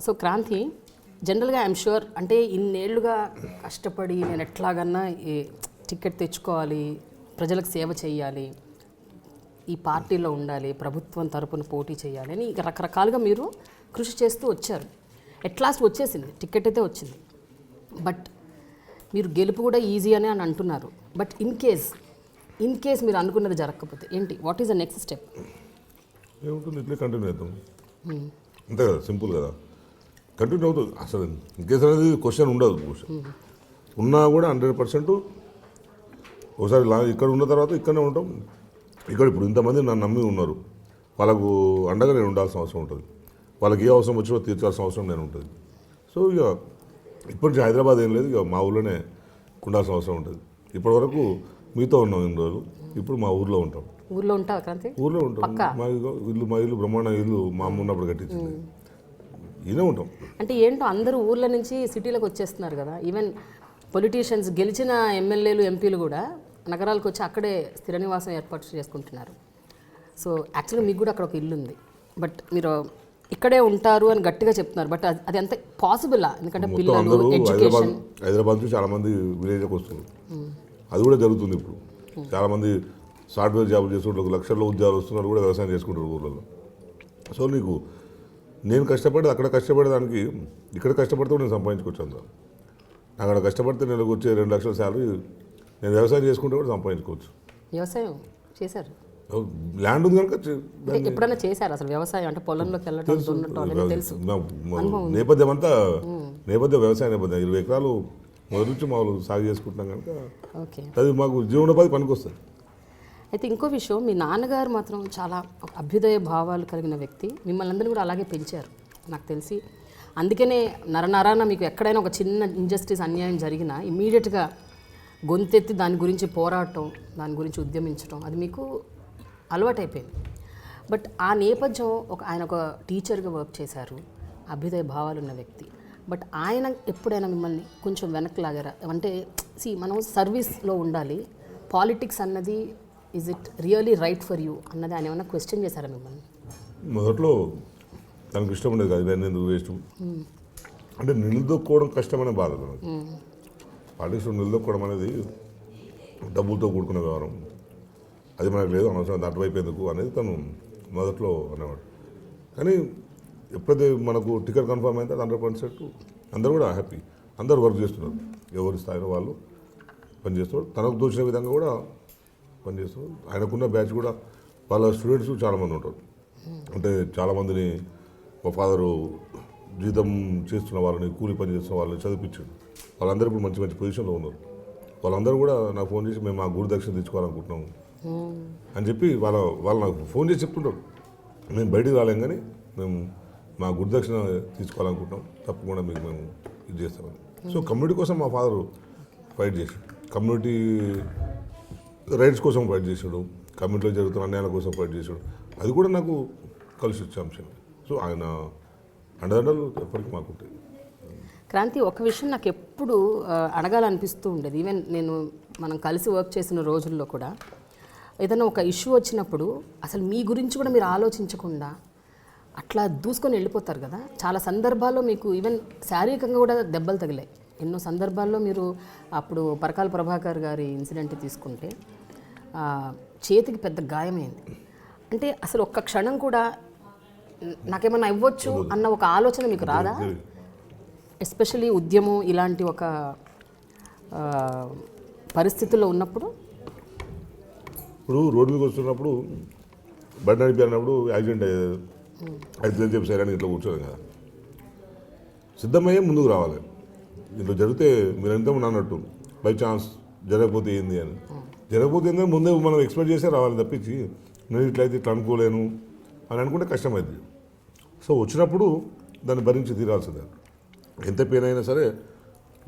So Kranti, జనరల్గా I'm sure అంటే ఇన్నేళ్లుగా కష్టపడి నేను ఎట్లాగన్నా ఈ టికెట్ తెచ్చుకోవాలి, ప్రజలకు సేవ చేయాలి, ఈ పార్టీలో ఉండాలి, ప్రభుత్వం తరపున పోటీ చేయాలి అని రకరకాలుగా మీరు కృషి చేస్తూ వచ్చారు. ఎట్ లాస్ట్ వచ్చేసింది, టికెట్ అయితే వచ్చింది. బట్ మీరు గెలుపు కూడా ఈజీ అని అంటున్నారు. బట్ ఇన్ కేస్ మీరు అనుకున్నది జరగకపోతే ఏంటి, what is the next step? ఏముంటుంది, ఇట్లే కంటిన్యూ అవుతాం అంతే కదా, సింపుల్ కదా, కంటిన్యూ అవుతుంది. అసలు ఇన్ కేసు అనేది క్వశ్చన్ ఉండదు. క్వశ్చన్ ఉన్నా కూడా 100% ఒకసారి ఇక్కడ ఉన్న తర్వాత ఇక్కడనే ఉంటాం. ఇక్కడ ఇప్పుడు ఇంతమంది నన్ను నమ్మి ఉన్నారు, వాళ్ళకు అండగా నేను ఉండాల్సిన అవసరం ఉంటుంది. వాళ్ళకి ఏ అవసరం వచ్చినా తీర్చాల్సిన అవసరం నేను ఉంటుంది. సో ఇక ఇప్పటి నుంచి హైదరాబాద్ ఏం లేదు, ఇక మా ఊళ్ళోనే ఉండాల్సిన అవసరం ఉంటుంది. ఇప్పటివరకు మీతో ఉన్నాం ఇన్ని రోజులు, ఇప్పుడు మా ఊర్లో ఉంటాం. ఊర్లో ఉంటాం క్రాంతి? ఊర్లో ఉంటాం. మా ఇల్లు బ్రహ్మాండ ఇల్లు మా అమ్మ ఉన్నప్పుడు కట్టించింది, ఇదే ఉంటాం. అంటే ఏంటో అందరూ ఊర్ల నుంచి సిటీలకు వచ్చేస్తున్నారు కదా. ఈవెన్ పొలిటీషియన్స్, గెలిచిన ఎమ్మెల్యేలు, ఎంపీలు కూడా నగరాలకు వచ్చి అక్కడే స్థిర నివాసం ఏర్పాటు చేసుకుంటున్నారు. సో యాక్చువల్గా మీకు కూడా అక్కడ ఒక ఇల్లు ఉంది, బట్ మీరు ఇక్కడే ఉంటారు అని గట్టిగా చెప్తున్నారు. బట్ అది ఎంత పాసిబుల్? ఎందుకంటే పిల్లలు, ఎడ్యుకేషన్. హైదరాబాద్ నుంచి చాలా మంది విలేజ్కి వస్తున్నారు, అది కూడా జరుగుతుంది. ఇప్పుడు చాలా మంది సాఫ్ట్వేర్ జాబులు చేసుకుంటారు, లక్షల్లో ఉద్యోగాలు వస్తున్నారు, కూడా వ్యవసాయం చేసుకుంటారు ఊళ్ళలో. సో నీకు నేను కష్టపడి అక్కడ కష్టపడే దానికి ఇక్కడ కష్టపడితే నేను సంపాదించుకోవచ్చు. నాకు అక్కడ కష్టపడితే నెలకు వచ్చే 2 లక్షల శాలరీ నేను వ్యవసాయం చేసుకుంటే కూడా సంపాదించుకోవచ్చు. వ్యవసాయం చేశారు, ల్యాండ్ ఉంది కనుక. ఎప్పుడైనా చేశారు అసలు వ్యవసాయం? అంటే పొలంలోకి వెళ్ళడం, తెలుసు. నేపథ్యం అంతా నేపథ్యం వ్యవసాయ నేపథ్యం. 20 ఎకరాలు మొదటి నుంచి మామూలు సాగు చేసుకుంటున్నాం కనుక అది మాకు జీవనోపాధి పనికి వస్తుంది. అయితే ఇంకో విషయం, మీ నాన్నగారు మాత్రం చాలా అభ్యుదయ భావాలు కలిగిన వ్యక్తి. మిమ్మల్ని అందరినీ కూడా అలాగే పెంచారు నాకు తెలిసి. అందుకనే నరనరాన మీకు ఎక్కడైనా ఒక చిన్న ఇంజస్టిస్, అన్యాయం జరిగినా ఇమీడియట్గా గొంతెత్తి దాని గురించి పోరాటం, దాని గురించి ఉద్యమించడం, అది మీకు అలవాటైపోయింది. బట్ ఆ నేపథ్యం ఆయన ఒక టీచర్గా వర్క్ చేశారు, అభ్యుదయ భావాలు ఉన్న వ్యక్తి. బట్ ఆయన ఎప్పుడైనా మిమ్మల్ని కొంచెం వెనక్కి లాగారా? అంటే మనం సర్వీస్లో ఉండాలి, పాలిటిక్స్ అన్నది is it really right for you అన్నది ఆయన ఏమైనా క్వశ్చన్ చేశారా మిమ్మల్ని? మొదట్లో తనకు ఇష్టం ఉండేది కాదు, ఇవన్నీ ఎందుకు వేస్ట్ అంటే నిలదొక్కోవడం కష్టమనే బాధ. పాలిటిక్స్లో నిలదొక్కోవడం అనేది డబ్బులతో కూడుకున్న వ్యవహారం, అది మనకు లేదు, అనవసరం దాటివైపు ఎందుకు అనేది తను మొదట్లో అనేవాడు. కానీ ఎప్పుడైతే మనకు టికెట్ కన్ఫర్మ్ అయితే 100% అందరూ కూడా హ్యాపీ, అందరూ వర్క్ చేస్తున్నారు, ఎవరి స్థాయిలో వాళ్ళు పనిచేస్తున్నారు, తనకు దోచిన విధంగా కూడా పనిచేస్తున్నారు. ఆయనకున్న బ్యాచ్ కూడా వాళ్ళ స్టూడెంట్స్ చాలామంది ఉంటారు. అంటే చాలామందిని మా ఫాదరు జీతం చేస్తున్న వాళ్ళని, కూలి పని చేస్తున్న వాళ్ళని చదివించాడు. వాళ్ళందరూ ఇప్పుడు మంచి మంచి పొజిషన్లో ఉన్నారు. వాళ్ళందరూ కూడా నాకు ఫోన్ చేసి మేము మా గురుదక్షిణ తెచ్చుకోవాలనుకుంటున్నాము అని చెప్పి వాళ్ళు నాకు ఫోన్ చేసి చెప్తుంటారు. మేము బయటికి రాలేం కానీ మేము మా గురుదక్షిణ తీసుకోవాలనుకుంటున్నాం, తప్పకుండా మీకు మేము ఇది చేస్తామని. సో కమ్యూనిటీ కోసం మా ఫాదరు ఫైట్ చేశాడు, కమ్యూనిటీ రైట్స్ కోసం ఫైట్ చేశాడు, కమ్యూనిటీలో జరుగుతున్న అన్యాయాల కోసం ఫైట్ చేశాడు. అది కూడా నాకు కలిసి వచ్చే అంశం. సో ఆయన అండదండలు ఎప్పటికీ మాకుంటాయి. క్రాంతి, ఒక విషయం నాకు ఎప్పుడు అడగాలనిపిస్తూ ఉండేది. ఈవెన్ మనం కలిసి వర్క్ చేసిన రోజుల్లో కూడా ఏదైనా ఒక ఇష్యూ వచ్చినప్పుడు అసలు మీ గురించి కూడా మీరు ఆలోచించకుండా అట్లా దూసుకొని వెళ్ళిపోతారు కదా. చాలా సందర్భాల్లో మీకు ఈవెన్ శారీరకంగా కూడా దెబ్బలు తగిలాయి. ఎన్నో సందర్భాల్లో మీరు అప్పుడు పరకాల ప్రభాకర్ గారి ఇన్సిడెంట్ తీసుకుంటే చేతికి పెద్ద గాయమైంది. అంటే అసలు ఒక్క క్షణం కూడా నాకేమన్నా ఇవ్వచ్చు అన్న ఒక ఆలోచన మీకు రాదా? ఎస్పెషలీ ఉద్యమం ఇలాంటి ఒక పరిస్థితుల్లో ఉన్నప్పుడు. ఇప్పుడు రోడ్డు మీదకి వస్తున్నప్పుడు బండి నడిపినప్పుడు యాక్సిడెంట్ అయితే చెప్పి సరే ఇట్లా కూర్చోదు కదా, సిద్ధమయ్యే ముందుకు రావాలి. ఇంట్లో జరిగితే మీరు ఎంత అన్నట్టు బై ఛాన్స్ జరగకపోతే ఏంది అని, జరగకపోతే ఏందని ముందే మనం ఎక్స్పెక్ట్ చేసే రావాలి తప్పించి నేను ఇట్లయితే ఇట్లా అనుకోలేను అని అనుకుంటే కష్టమైంది. సో వచ్చినప్పుడు దాన్ని భరించి తీరాల్సిందే, ఎంత పెయిన్ అయినా సరే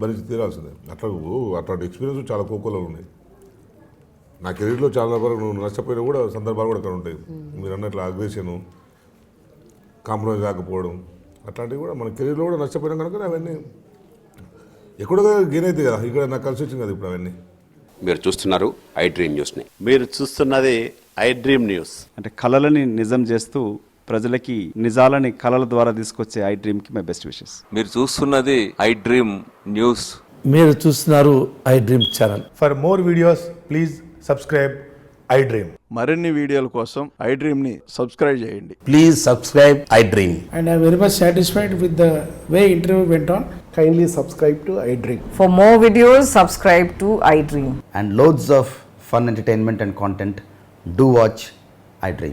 భరించి తీరాల్సిందే. అట్లాంటి ఎక్స్పీరియన్స్ చాలా కోకోలో ఉన్నాయి. నా కెరీర్లో చాలా వరకు నష్టపోయినా కూడా సందర్భాలు కూడా అక్కడ ఉంటాయి. మీరు అన్నట్లు అగ్రెషను, కాంప్రమైజ్ కాకపోవడం, అట్లాంటివి కూడా మన కెరీర్లో కూడా నష్టపోయినా కనుక అవన్నీ ఎక్కడో గెయిన్ అవుతాయి కదా. ఇక్కడ నాకు కలిసి వచ్చింది కదా ఇప్పుడు అవన్నీ. మీరు చూస్తున్నారు ఐ డ్రీమ్ న్యూస్ని. మీరు చూస్తున్నది ఐ డ్రీమ్ న్యూస్. అంటే కళలని నిజం చేస్తూ ప్రజలకి నిజాలని కళల ద్వారా తీసుకొచ్చే ఐ డ్రీమ్కి మై బెస్ట్ విషెస్. మీరు చూస్తున్నది ఐ డ్రీమ్ న్యూస్. మీరు చూస్తున్నారు I dream channel. For more videos, please subscribe iDream. మరిన్ని వీడియోల కోసం ఐ డ్రీమ్ని సబ్స్క్రైబ్ చేయండి. Please subscribe I dream. And I'm very much satisfied with the way interview went on. Kindly subscribe to iDream. For more videos, subscribe to iDream. and loads of fun entertainment and content. Do watch iDream.